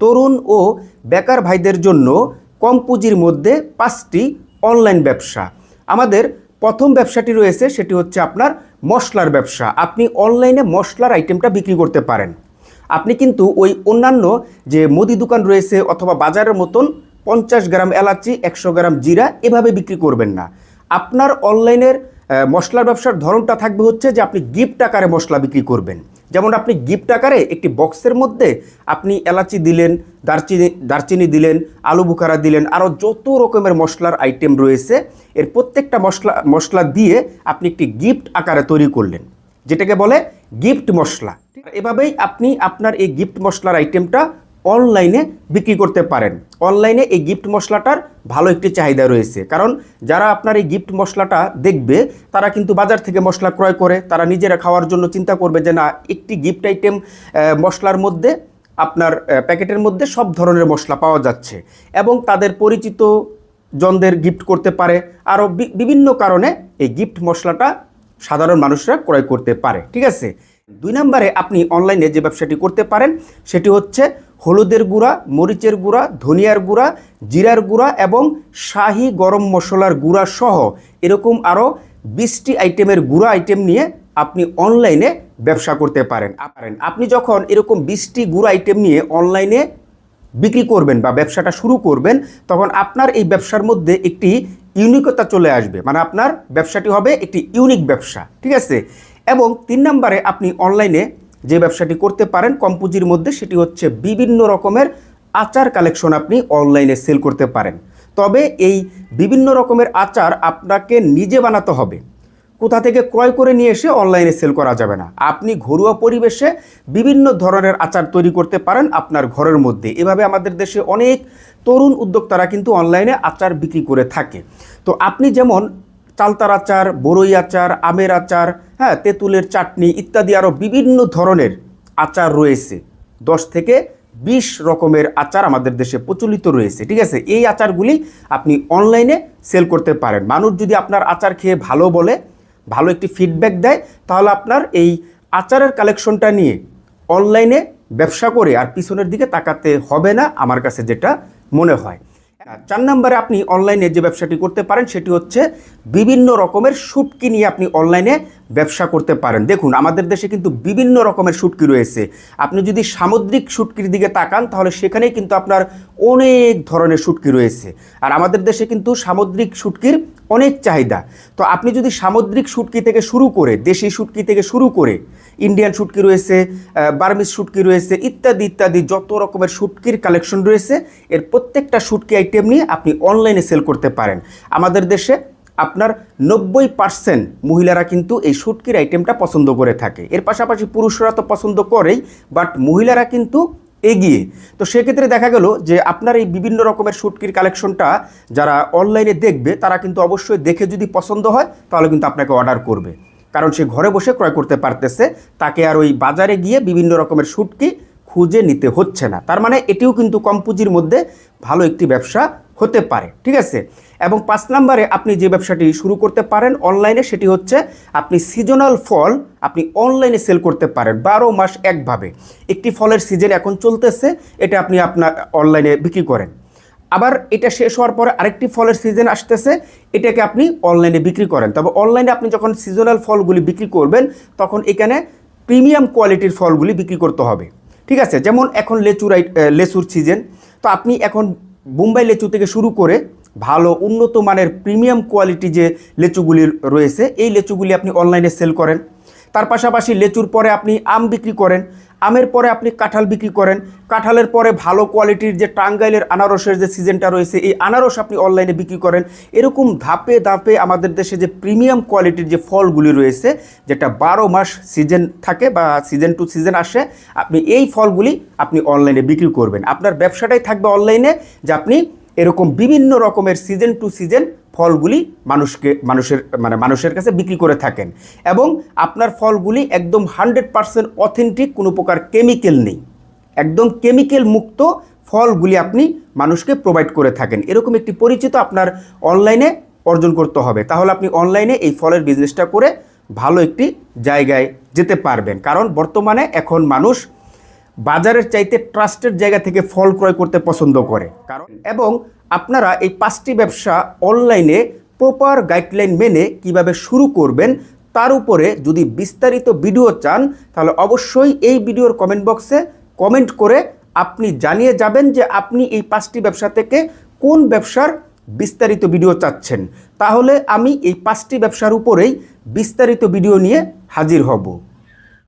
তরুণ ও বেকার ভাইদের জন্য কম পুঁজির মধ্যে 5টি অনলাইন ব্যবসা। আমাদের প্রথম ব্যবসাটি রয়েছে, সেটি হচ্ছে আপনার মশলার ব্যবসা। আপনি অনলাইনে মশলার আইটেমটা বিক্রি করতে পারেন। আপনি কিন্তু ওই অন্যান্য যে মুদি দোকান রয়েছে অথবা বাজারের মতন 50 গ্রাম এলাচি 100 গ্রাম জিরা এভাবে বিক্রি করবেন না। আপনার অনলাইনের মশলার ব্যবসার ধরনটা থাকবে হচ্ছে যে আপনি গিফট আকারে মশলা বিক্রি করবেন। যেমন আপনি গিফট আকারে একটি বক্সের মধ্যে আপনি এলাচি দিলেন, দারচিনি দিলেন, আলু বুখারা দিলেন, আরও যত রকমের মশলার আইটেম রয়েছে এর প্রত্যেকটা মশলা দিয়ে আপনি একটি গিফট আকারে তৈরি করলেন, যেটাকে বলে গিফট মশলা। এভাবেই আপনি আপনার এই গিফট মশলার আইটেমটা অনলাইনে বিক্রি করতে পারেন। অনলাইনে এই গিফট মশলাটার ভালো একটি চাহিদা রয়েছে, কারণ যারা আপনার এই গিফট মশলাটা দেখবে তারা কিন্তু বাজার থেকে মশলা ক্রয় করে তারা নিজেরা খাওয়ার জন্য চিন্তা করবে যে না, একটি গিফট আইটেম মশলার মধ্যে আপনার প্যাকেটের মধ্যে সব ধরনের মশলা পাওয়া যাচ্ছে এবং তাদের পরিচিত জনদের গিফট করতে পারে। আরও বিভিন্ন কারণে এই গিফট মশলাটা সাধারণ মানুষরা ক্রয় করতে পারে। ঠিক আছে, 2 নম্বরে আপনি অনলাইনে যে ব্যবসাটি করতে পারেন সেটি হচ্ছে হলুদের গুঁড়া, মরিচের গুঁড়া, ধনিয়ার গুঁড়া, জিরার গুঁড়া এবং শাহি গরম মশলার গুঁড়া সহ এরকম আরও 20টি আইটেমের গুঁড়া আইটেম নিয়ে আপনি অনলাইনে ব্যবসা করতে পারেন। আপনি যখন এরকম 20টি গুঁড়া আইটেম নিয়ে অনলাইনে বিক্রি করবেন বা ব্যবসাটা শুরু করবেন, তখন আপনার এই ব্যবসার মধ্যে একটি ইউনিকতা চলে আসবে, মানে আপনার ব্যবসাটি হবে একটি ইউনিক ব্যবসা। ঠিক আছে, এবং 3 নম্বরে আপনি অনলাইনে যে ব্যবসাটি করতে পারেন কম পুঁজির মধ্যে সেটি হচ্ছে বিভিন্ন রকমের আচার কালেকশন আপনি অনলাইনে সেল করতে পারেন। তবে এই বিভিন্ন রকমের আচার আপনাকে নিজে বানাতে হবে, কোথা থেকে ক্রয় করে নিয়ে এসে অনলাইনে সেল করা যাবে না। আপনি ঘরোয়া পরিবেশে বিভিন্ন ধরনের আচার তৈরি করতে পারেন আপনার ঘরের মধ্যে। এভাবে আমাদের দেশে অনেক তরুণ উদ্যোক্তারা কিন্তু অনলাইনে আচার বিক্রি করে থাকে। তো আপনি যেমন চালতার আচার, বড়ই আচার, আমের আচার, তেঁতুলের চাটনি ইত্যাদি আরও বিভিন্ন ধরনের আচার রয়েছে। 10 থেকে 20 রকমের আচার আমাদের দেশে প্রচলিত রয়েছে। ঠিক আছে, এই আচারগুলি আপনি অনলাইনে সেল করতে পারেন। মানুষ যদি আপনার আচার খেয়ে ভালো বলে, ভালো একটি ফিডব্যাক দেয়, তাহলে আপনার এই আচারের কালেকশনটা নিয়ে অনলাইনে ব্যবসা করে আর পিছনের দিকে তাকাতে হবে না, আমার কাছে যেটা মনে হয়। 4 নম্বরে আপনি অনলাইনে যে ব্যবসাটি করতে পারেন সেটি হচ্ছে বিভিন্ন রকমের শুটকি নিয়ে আপনি অনলাইনে ব্যবসা করতে পারেন। দেখুন, আমাদের দেশে কিন্তু বিভিন্ন রকমের শুটকি রয়েছে। আপনি যদি সামুদ্রিক শুটকির দিকে তাকান তাহলে সেখানেই কিন্তু আপনার অনেক ধরনের শুটকি রয়েছে, আর আমাদের দেশে কিন্তু সামুদ্রিক শুটকির অনেক চাহিদা। তো আপনি যদি সামুদ্রিক শুটকি থেকে শুরু করে, দেশি শুটকি থেকে শুরু করে, ইন্ডিয়ান শুটকি রয়েছে, বার্মিজ শুটকি রয়েছে, ইত্যাদি ইত্যাদি যত রকমের শুটকির কালেকশন রয়েছে, এর প্রত্যেকটা শুটকি আইটেম নিয়ে আপনি অনলাইনে সেল করতে পারেন। আমাদের দেশে আপনার 90% মহিলারা কিন্তু এই শুটকির আইটেমটা পছন্দ করে থাকে। এর পাশাপাশি পুরুষরা তো পছন্দ করেই, বাট মহিলারা কিন্তু এগিয়ে। তো সেক্ষেত্রে দেখা গেল যে আপনার এই বিভিন্ন রকমের শুটকির কালেকশনটা যারা অনলাইনে দেখবে তারা কিন্তু অবশ্যই দেখে যদি পছন্দ হয় তাহলে কিন্তু আপনাকে অর্ডার করবে, কারণ সে ঘরে বসে ক্রয় করতে পারতেছে, তাকে আর ওই বাজারে গিয়ে বিভিন্ন রকমের শুটকি খুঁজে নিতে হচ্ছে না। তার মানে এটিও কিন্তু কম পুঁজির মধ্যে ভালো একটি ব্যবসা হতে পারে। ঠিক আছে, এবং 5 নম্বরে আপনি যে ব্যবসাটি শুরু করতে পারেন অনলাইনে সেটি হচ্ছে আপনি সিজনাল ফল আপনি অনলাইনে সেল করতে পারেন 12 মাস একভাবে। একটি ফলের সিজন এখন চলতেছে, এটা আপনি আপনার অনলাইনে বিক্রি করেন। আবার এটা শেষ হওয়ার পরে আরেকটি ফলের সিজন আসতেছে, এটাকে আপনি অনলাইনে বিক্রি করেন। তবে অনলাইনে আপনি যখন সিজনাল ফলগুলি বিক্রি করবেন তখন এখানে প্রিমিয়াম কোয়ালিটির ফলগুলি বিক্রি করতে হবে। ঠিক আছে, যেমন এখন লেচুর সিজন, তো আপনি এখন বোম্বাই লেচু থেকে শুরু করে ভালো উন্নত মানের প্রিমিয়াম কোয়ালিটি যে লেচুগুলি রয়েছে এই লেচুগুলি আপনি অনলাইনে সেল করেন। তার পাশাপাশি লেচুর পরে আপনি আম বিক্রি করেন, আমের পরে আপনি কাঁঠাল বিক্রি করেন, কাঁঠালের পরে ভালো কোয়ালিটির যে টাঙ্গাইলের আনারসের যে সিজনটা রয়েছে এই আনারস আপনি অনলাইনে বিক্রি করেন। এরকম ধাপে ধাপে আমাদের দেশে যে প্রিমিয়াম কোয়ালিটির যে ফলগুলি রয়েছে, যেটা 12 মাস সিজন থাকে বা সিজন টু সিজন আসে, আপনি এই ফলগুলি আপনি অনলাইনে বিক্রি করবেন। আপনার ব্যবসাটাই থাকবে অনলাইনে যে আপনি এরকম বিভিন্ন রকমের সিজন টু সিজন ফলগুলি মানুষের কাছে বিক্রি করে থাকেন এবং আপনার ফলগুলি একদম 100% অথেন্টিক, কোনো প্রকার কেমিক্যাল নেই, একদম কেমিক্যাল মুক্ত ফলগুলি আপনি মানুষকে প্রোভাইড করে থাকেন। এরকম একটি পরিচিত আপনার অনলাইনে অর্জন করতে হবে, তাহলে আপনি অনলাইনে এই ফলের বিজনেসটা করে ভালো একটি জায়গায় যেতে পারবেন। কারণ বর্তমানে এখন মানুষ বাজারের চাইতে ট্রাস্টেড জায়গা থেকে ফল ক্রয় করতে পছন্দ করে। কারণ এবং আপনারা এই 5টি ব্যবসা অনলাইনে প্রপার গাইডলাইন মেনে কিভাবে শুরু করবেন তার উপরে যদি বিস্তারিত ভিডিও চান তাহলে অবশ্যই এই ভিডিওর কমেন্ট বক্সে কমেন্ট করে আপনি জানিয়ে যাবেন যে আপনি এই 5টি ব্যবসা থেকে কোন ব্যবসার বিস্তারিত ভিডিও চাচ্ছেন। তাহলে আমি এই 5টি ব্যবসার উপরেই বিস্তারিত ভিডিও নিয়ে হাজির হব।